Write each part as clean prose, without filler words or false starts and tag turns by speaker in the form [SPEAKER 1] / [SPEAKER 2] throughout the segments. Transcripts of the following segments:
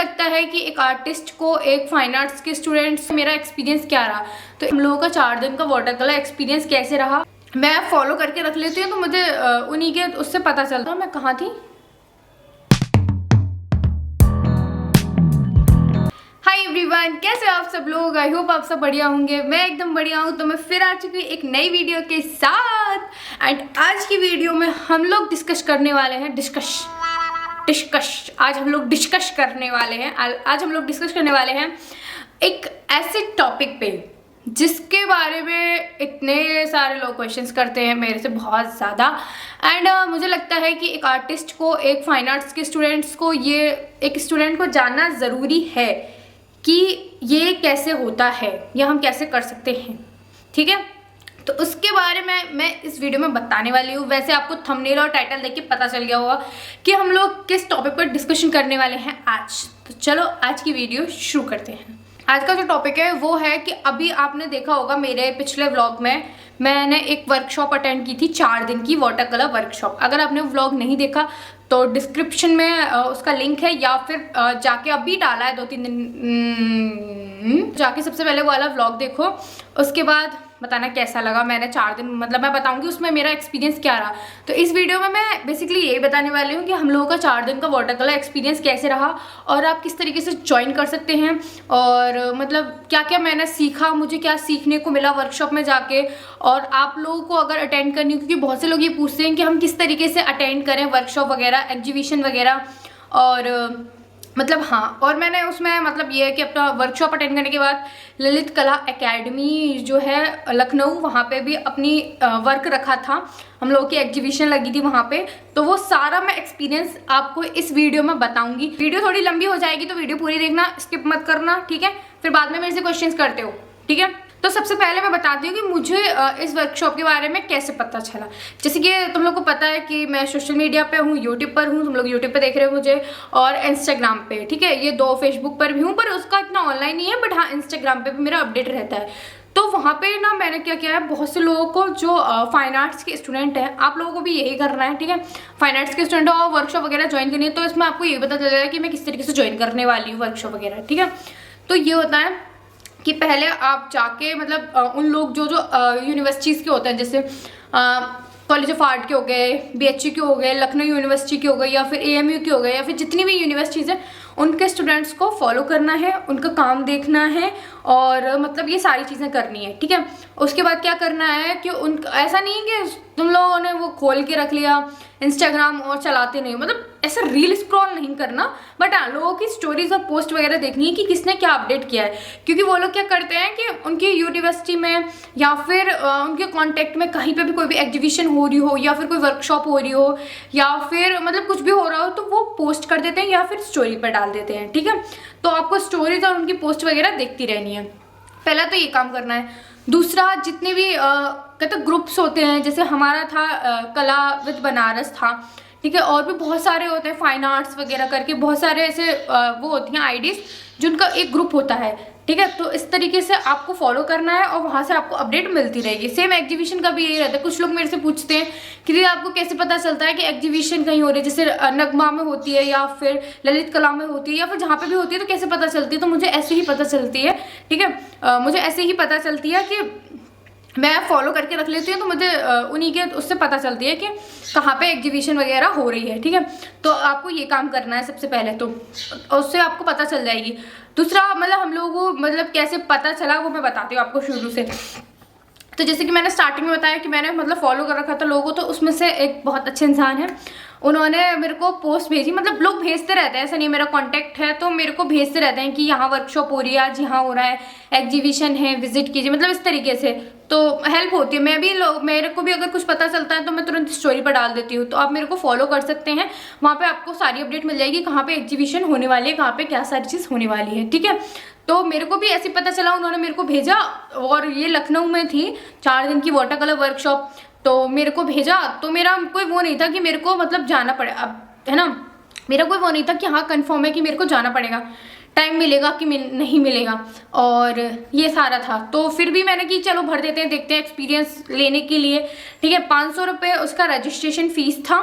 [SPEAKER 1] लगता है कि एक आर्टिस्ट को, एक फाइन आर्ट्स के स्टूडेंट्स, मेरा एक्सपीरियंस क्या रहा, तो हम लोगों का 4 दिन का वाटर कलर एक्सपीरियंस कैसे रहा मैं फॉलो करके रख लेती हूँ, तो मुझे उन्हीं के उससे पता चलता है मैं कहाँ थी। हाय एवरीवन, कैसे आप सब लोग? आई होप आप सब बढ़िया होंगे। मैं एकदम बढ़िया हूँ। तो मैं फिर आ चुकी हूँ एक नई वीडियो के साथ। एंड आज की वीडियो में हम लोग डिस्कस करने वाले हैं आज हम लोग डिस्कस करने वाले हैं एक ऐसे टॉपिक पे जिसके बारे में इतने सारे लोग क्वेश्चंस करते हैं मेरे से, बहुत ज़्यादा। एंड मुझे लगता है कि एक आर्टिस्ट को, एक फाइन आर्ट्स के स्टूडेंट्स को, ये एक स्टूडेंट को जानना ज़रूरी है कि ये कैसे होता है या हम कैसे कर सकते हैं, ठीक है। तो उसके बारे में मैं इस वीडियो में बताने वाली हूँ। वैसे आपको थंबनेल और टाइटल देख के पता चल गया होगा कि हम लोग किस टॉपिक पर डिस्कशन करने वाले हैं आज। तो चलो आज की वीडियो शुरू करते हैं। आज का जो टॉपिक है वो है कि अभी आपने देखा होगा मेरे पिछले व्लॉग में मैंने एक वर्कशॉप अटेंड की थी, 4 दिन की वाटर कलर वर्कशॉप। अगर आपने व्लॉग नहीं देखा तो डिस्क्रिप्शन में उसका लिंक है, या फिर जाके अभी डाला है 2-3 दिन, जाके सबसे पहले वो वाला व्लॉग देखो। उसके बाद बताना कैसा लगा। मैंने 4 दिन, मतलब मैं बताऊंगी उसमें मेरा एक्सपीरियंस क्या रहा। तो इस वीडियो में मैं बेसिकली यही बताने वाली हूँ कि हम लोगों का 4 दिन का वाटर कलर एक्सपीरियंस कैसे रहा और आप किस तरीके से ज्वाइन कर सकते हैं, और मतलब क्या क्या मैंने सीखा, मुझे क्या सीखने को मिला वर्कशॉप में जाके। और आप लोगों को अगर अटेंड करनी हो, क्योंकि बहुत से लोग ये पूछते हैं कि हम किस तरीके से अटेंड करें वर्कशॉप वगैरह, एग्जीबिशन वगैरह, और मतलब हाँ। और मैंने उसमें मतलब ये है कि अपना वर्कशॉप अटेंड करने के बाद ललित कला एकेडमी जो है लखनऊ, वहाँ पे भी अपनी वर्क रखा था। हम लोगों की एग्जीबिशन लगी थी वहाँ पे। तो वो सारा मैं एक्सपीरियंस आपको इस वीडियो में बताऊंगी। वीडियो थोड़ी लंबी हो जाएगी तो वीडियो पूरी देखना, स्किप मत करना, ठीक है। फिर बाद में मेरे से क्वेश्चंस करते हो, ठीक है। तो सबसे पहले मैं बताती हूँ कि मुझे इस वर्कशॉप के बारे में कैसे पता चला। जैसे कि तुम लोग को पता है कि मैं सोशल मीडिया पे हूँ, यूट्यूब पर हूँ, तुम लोग यूट्यूब पे देख रहे हो मुझे, और इंस्टाग्राम पे, ठीक है। ये 2 फेसबुक पर भी हूँ, पर उसका इतना ऑनलाइन नहीं है, बट हाँ इंस्टाग्राम पे भी मेरा अपडेट रहता है। तो वहाँ पे ना मैंने क्या किया है, बहुत से लोगों को जो फाइन आर्ट्स के स्टूडेंट हैं, आप लोगों को भी यही करना है, ठीक है। फाइन आर्ट्स के स्टूडेंट और वर्कशॉप वगैरह ज्वाइन करनी है, तो इसमें आपको ये पता चलेगा कि मैं किस तरीके से ज्वाइन करने वाली हूँ वर्कशॉप वगैरह, ठीक है। तो ये होता है कि पहले आप जाके मतलब उन लोग जो यूनिवर्सिटीज़ के होते हैं, जैसे कॉलेज ऑफ आर्ट के हो गए, BHU के हो गए, लखनऊ यूनिवर्सिटी के हो गए, या फिर AMU के हो गए, या फिर जितनी भी यूनिवर्सिटीज़ हैं, उनके स्टूडेंट्स को फॉलो करना है, उनका काम देखना है, और मतलब ये सारी चीज़ें करनी है, ठीक है। उसके बाद क्या करना है कि उन ऐसा नहीं है कि तुम लोगों ने वो खोल के रख लिया इंस्टाग्राम और चलाते नहीं, मतलब ऐसा रील स्क्रॉल नहीं करना, बट हाँ लोगों की स्टोरीज और पोस्ट वगैरह देखनी है कि किसने क्या अपडेट किया है। क्योंकि वो लोग क्या करते हैं कि उनकी यूनिवर्सिटी में या फिर उनके कॉन्टेक्ट में कहीं पे भी कोई भी एग्जीबिशन हो रही हो, या फिर कोई वर्कशॉप हो रही हो, या फिर मतलब कुछ भी हो रहा हो, तो वो पोस्ट कर देते हैं या फिर स्टोरी पर डाल देते हैं, ठीक है। तो आपको स्टोरीज और उनकी पोस्ट वगैरह देखती रहनी है। पहला तो ये काम करना है। दूसरा, जितने भी कहते ग्रुप्स होते हैं, जैसे हमारा था कला विद बनारस था, ठीक है, और भी बहुत सारे होते हैं फाइन आर्ट्स वगैरह करके, बहुत सारे ऐसे वो होती हैं आईडीज जिनका एक ग्रुप होता है, ठीक है। तो इस तरीके से आपको फॉलो करना है और वहाँ से आपको अपडेट मिलती रहेगी। सेम एग्जीबिशन का भी यही रहता है। कुछ लोग मेरे से पूछते हैं कि दीदी आपको कैसे पता चलता है कि एग्जीबिशन कहीं हो रही है, जैसे नगमा में होती है या फिर ललित कला में होती है या फिर जहाँ पे भी होती है, तो कैसे पता चलती है? तो मुझे ऐसे ही पता चलती है, ठीक है। मुझे ऐसे ही पता चलती है कि मैं फॉलो करके रख लेती हूँ, तो मुझे उन्हीं के उससे पता चलती है कि कहाँ पे एग्जीबिशन वगैरह हो रही है, ठीक है। तो आपको ये काम करना है सबसे पहले, तो उससे आपको पता चल जाएगी। दूसरा, मतलब हम लोगों को मतलब कैसे पता चला वो मैं बताती हूँ आपको शुरू से। तो जैसे कि मैंने स्टार्टिंग में बताया कि मैंने मतलब फॉलो कर रखा था लोगों को, तो उसमें से एक बहुत अच्छे इंसान है, उन्होंने मेरे को पोस्ट भेजी। मतलब लोग भेजते रहते हैं, ऐसा नहीं मेरा कांटेक्ट है, तो मेरे को भेजते रहते हैं कि यहाँ वर्कशॉप हो रही है, आज यहाँ हो रहा है, एग्जीबिशन है, विजिट कीजिए, मतलब इस तरीके से। तो हेल्प होती है। मैं भी मेरे को भी अगर कुछ पता चलता है तो मैं तुरंत स्टोरी पर डाल देती हूँ। तो आप मेरे को फॉलो कर सकते हैं, वहाँ पे आपको सारी अपडेट मिल जाएगी, कहाँ पे एग्जीबिशन होने वाली है, कहाँ पे क्या सारी चीज़ होने वाली है, ठीक है। तो मेरे को भी ऐसे पता चला, उन्होंने मेरे को भेजा, और ये लखनऊ में थी 4 दिन की वाटर कलर वर्कशॉप। तो मेरे को भेजा, तो मेरा कोई वो नहीं था कि मेरे को मतलब जाना पड़े, अब है ना, मेरा कोई वो नहीं था कि हाँ कंफर्म है कि मेरे को जाना पड़ेगा, टाइम मिलेगा कि नहीं मिलेगा, और ये सारा था। तो फिर भी मैंने कि चलो भर देते हैं, देखते हैं एक्सपीरियंस लेने के लिए, ठीक है। 500 रुपये उसका रजिस्ट्रेशन फीस था,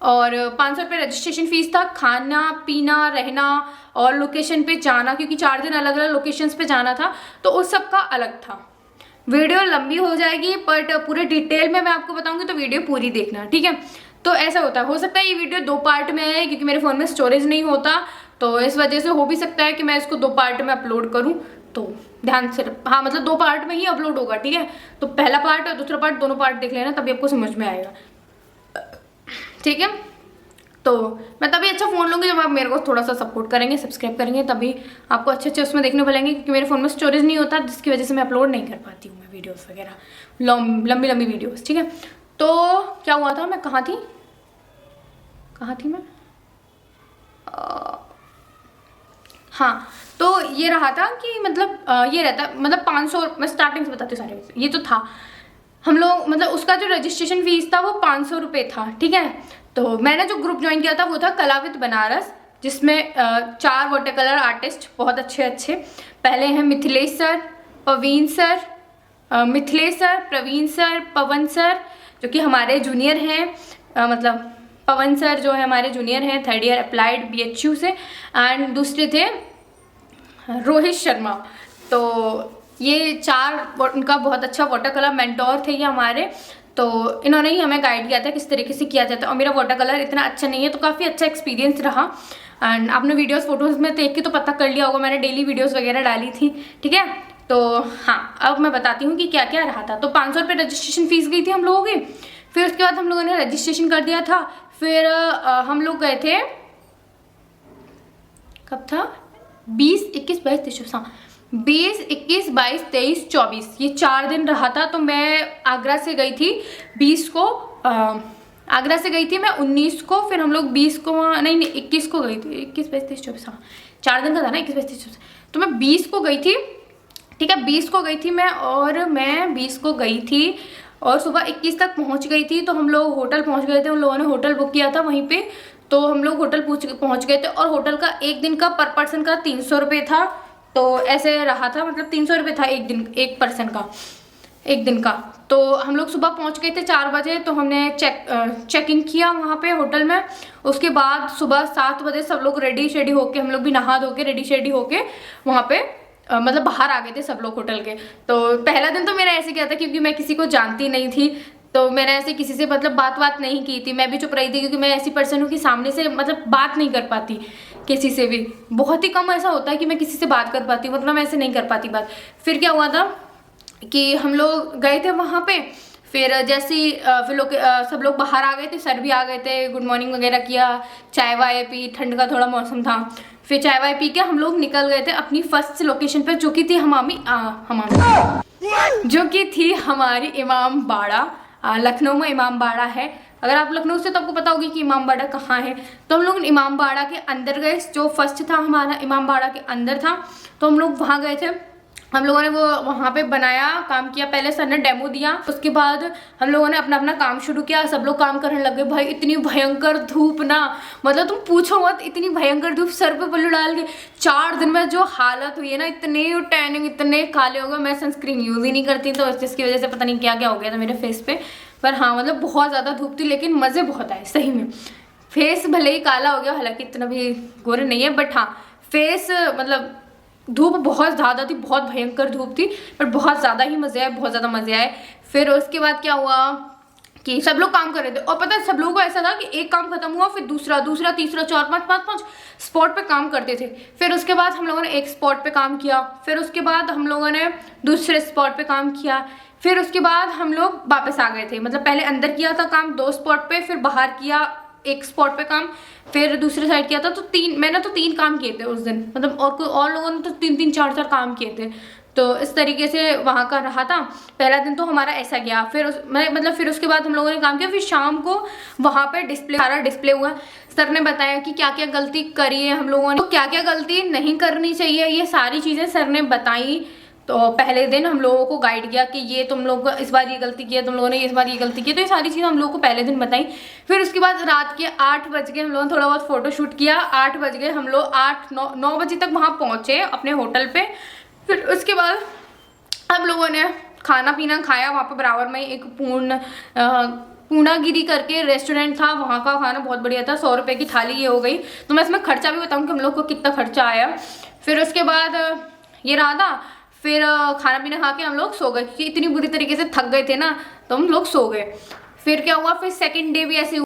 [SPEAKER 1] और 500 रुपये रजिस्ट्रेशन फीस था। खाना पीना रहना और लोकेशन पे जाना, क्योंकि 4 दिन अलग अलग लोकेशंस पे जाना था, तो उस सब का अलग था। वीडियो लंबी हो जाएगी बट पूरे डिटेल में मैं आपको बताऊंगी, तो वीडियो पूरी देखना, ठीक है। तो ऐसा होता है, हो सकता है ये वीडियो 2 पार्ट में आए, क्योंकि मेरे फ़ोन में स्टोरेज नहीं होता, तो इस वजह से हो भी सकता है कि मैं इसको 2 पार्ट में अपलोड करूँ। तो ध्यान से, हाँ मतलब 2 पार्ट में ही अपलोड होगा, ठीक है। तो पहला पार्ट और दूसरा पार्ट दोनों पार्ट देख लेना, तभी आपको समझ में आएगा, ठीक है। तो मैं तभी अच्छा फ़ोन लूँगी जब आप मेरे को थोड़ा सा सपोर्ट करेंगे, सब्सक्राइब करेंगे, तभी आपको अच्छे अच्छे उसमें देखने मिलेंगे, क्योंकि मेरे फ़ोन में स्टोरेज नहीं होता, जिसकी वजह से मैं अपलोड नहीं कर पाती हूँ मैं वीडियोस वगैरह, लंबी लंबी वीडियोस, ठीक है। तो क्या हुआ था, मैं कहाँ थी मैं, हाँ, तो ये रहा था कि मतलब ये रहता, मतलब 500, मैं स्टार्टिंग से बताती हूँ सारे, ये तो था हम लोग, मतलब उसका जो रजिस्ट्रेशन फीस था वो 500 रुपये था, ठीक है। तो मैंने जो ग्रुप ज्वाइन किया था वो था कला विद बनारस, जिसमें 4 वाटर कलर आर्टिस्ट बहुत अच्छे अच्छे, पहले हैं Mithilesh sir, Praveen sir, Praveen sir, Pawan sir जो कि हमारे जूनियर हैं, मतलब पवन सर जो है हमारे जूनियर हैं, 3rd ईयर अप्लाइड BHU से, एंड दूसरे थे रोहित शर्मा। तो ये 4 उनका बहुत अच्छा वाटर कलर मेंटोर थे ये हमारे, तो इन्होंने ही हमें गाइड किया था किस तरीके से किया जाता है। और मेरा वाटर कलर इतना अच्छा नहीं है, तो काफ़ी अच्छा एक्सपीरियंस रहा। एंड आपने वीडियोस फोटोज़ में देख के तो पता कर लिया होगा, मैंने डेली वीडियोस वगैरह डाली थी, ठीक है। तो हाँ, अब मैं बताती हूँ कि क्या क्या रहा था। तो 500 रुपये रजिस्ट्रेशन फीस गई थी हम लोगों की। फिर उसके बाद हम लोगों ने रजिस्ट्रेशन कर दिया था। फिर हम लोग गए थे, कब था, 20, 21, 22, 23, हाँ 20, 21, 22, 23, 24, ये 4 दिन रहा था। तो मैं आगरा से गई थी 20 को, आगरा से गई थी मैं 19 को, फिर हम लोग 20 को, नहीं 21 को गई थी, 21, 22, 23, 24, हाँ 4 दिन का था ना, 21, 22, 23, 24। तो मैं 20 को गई थी, ठीक है, 20 को गई थी मैं, और मैं 20 को गई थी और सुबह 21 तक पहुंच गई थी। तो हम लोग होटल पहुंच गए थे, उन लोगों ने होटल बुक किया था वहीं पे, तो हम लोग होटल पहुंच गए थे। और होटल का एक दिन का पर पर्सन का 300 रुपये था, तो ऐसे रहा था, मतलब 300 रुपये था एक दिन, एक पर्सन का, एक दिन का। तो हम लोग सुबह पहुंच गए थे 4 बजे, तो हमने चेक इन किया वहाँ पे होटल में। उसके बाद सुबह 7 बजे सब लोग रेडी शेडी होके, हम लोग भी नहा धो के रेडी शेडी होके वहाँ पे मतलब बाहर आ गए थे सब लोग होटल के। तो पहला दिन तो मेरा ऐसे गया था, क्योंकि मैं किसी को जानती नहीं थी, तो मैंने ऐसे किसी से मतलब बात नहीं की थी, मैं भी चुप रही थी, क्योंकि मैं ऐसी पर्सन हूँ कि सामने से मतलब बात नहीं कर पाती किसी से भी, बहुत ही कम ऐसा होता है कि मैं किसी से बात कर पाती हूँ, मतलब मैं ऐसे नहीं कर पाती बात। फिर क्या हुआ था कि हम लोग गए थे वहाँ पे, फिर जैसे ही फिर लोग सब लोग बाहर आ गए थे, सर भी आ गए थे, गुड मॉर्निंग वगैरह किया, चाय वाय पी, ठंड का थोड़ा मौसम था। फिर चाय वाय पी के हम लोग निकल गए थे अपनी फर्स्ट लोकेशन पे, जो कि थी जो कि थी हमारी इमाम बाड़ा, लखनऊ में इमाम बाड़ा है। अगर आप लखनऊ से तो आपको पता होगी कि इमाम बाड़ा कहाँ है। तो हम लोग इमाम बाड़ा के अंदर गए, जो फर्स्ट था हमारा इमाम बाड़ा के अंदर था, तो हम लोग वहाँ गए थे। हम लोगों ने वो वहाँ पे बनाया, काम किया, पहले सर ने डेमो दिया, उसके बाद हम लोगों ने अपना अपना काम शुरू किया, सब लोग काम करने लगे। भाई इतनी भयंकर धूप ना, मतलब तुम पूछो मत, इतनी भयंकर धूप, सर पे पल्लू डाल के 4 दिन में जो हालत हुई है ना, इतने टैनिंग, इतने काले हो गए। मैं सनस्क्रीन यूज़ ही नहीं करती, तो जिसकी वजह से पता नहीं क्या क्या हो गया था मेरे फेस पे। पर हाँ, मतलब बहुत ज़्यादा धूप थी, लेकिन मज़े बहुत आए सही में। फेस भले ही काला हो गया, हालांकि इतना भी गोरे नहीं है, बट हाँ फेस मतलब धूप बहुत ज़्यादा थी, बहुत भयंकर धूप थी, पर बहुत ज़्यादा ही मज़े आए, बहुत ज़्यादा मज़े आए। फिर उसके बाद क्या हुआ कि सब लोग काम कर रहे थे, और पता है सब लोगों को ऐसा था कि एक काम खत्म हुआ, फिर दूसरा, तीसरा, 4, 5 स्पॉट पे काम करते थे। फिर उसके बाद हम लोगों ने एक स्पॉट पे काम किया, फिर उसके बाद हम लोगों ने दूसरे स्पॉट पे काम किया, फिर उसके बाद हम लोग वापस आ गए थे। मतलब पहले अंदर किया था काम 2 स्पॉट पे, फिर बाहर किया एक स्पॉट पे काम, फिर दूसरे साइड किया था। तो मैंने तो 3 काम किए थे उस दिन, मतलब और लोगों ने तो 3-3, 4-4 काम किए थे। तो इस तरीके से वहाँ का रहा था। पहला दिन तो हमारा ऐसा गया। फिर फिर उसके बाद हम लोगों ने काम किया। फिर शाम को वहाँ पे सारा डिस्प्ले हुआ। सर ने बताया कि क्या क्या गलती करी है हम लोगों ने, तो क्या क्या गलती नहीं करनी चाहिए, ये सारी चीज़ें सर ने बताई। तो पहले दिन हम लोगों को गाइड किया कि ये तुम लोग इस बार ये गलती की है, तुम लोगों ने इस बार ये गलती की है, तो ये सारी चीज़ें हम लोगों को पहले दिन बताई। फिर उसके बाद रात के 8 बज गए, हम लोगों ने थोड़ा बहुत फोटो शूट किया। 8 बज गए, हम लोग 9 बजे तक वहाँ पहुँचे अपने होटल पे। फिर उसके बाद हम लोगों ने खाना पीना खाया वहाँ पे बराबर में एक पूर्ण पूनागिरी करके रेस्टोरेंट था, वहाँ का खाना बहुत बढ़िया था। 100 रुपये की थाली ये हो गई। तो मैं इसमें खर्चा भी बताऊँ कि हम लोग को कितना खर्चा आया। फिर उसके बाद ये रहा था। फिर खाना पीना खा के हम लोग सो गए, क्योंकि इतनी बुरी तरीके से थक गए थे ना, तो हम लोग सो गए। फिर क्या हुआ, फिर सेकंड डे भी ऐसे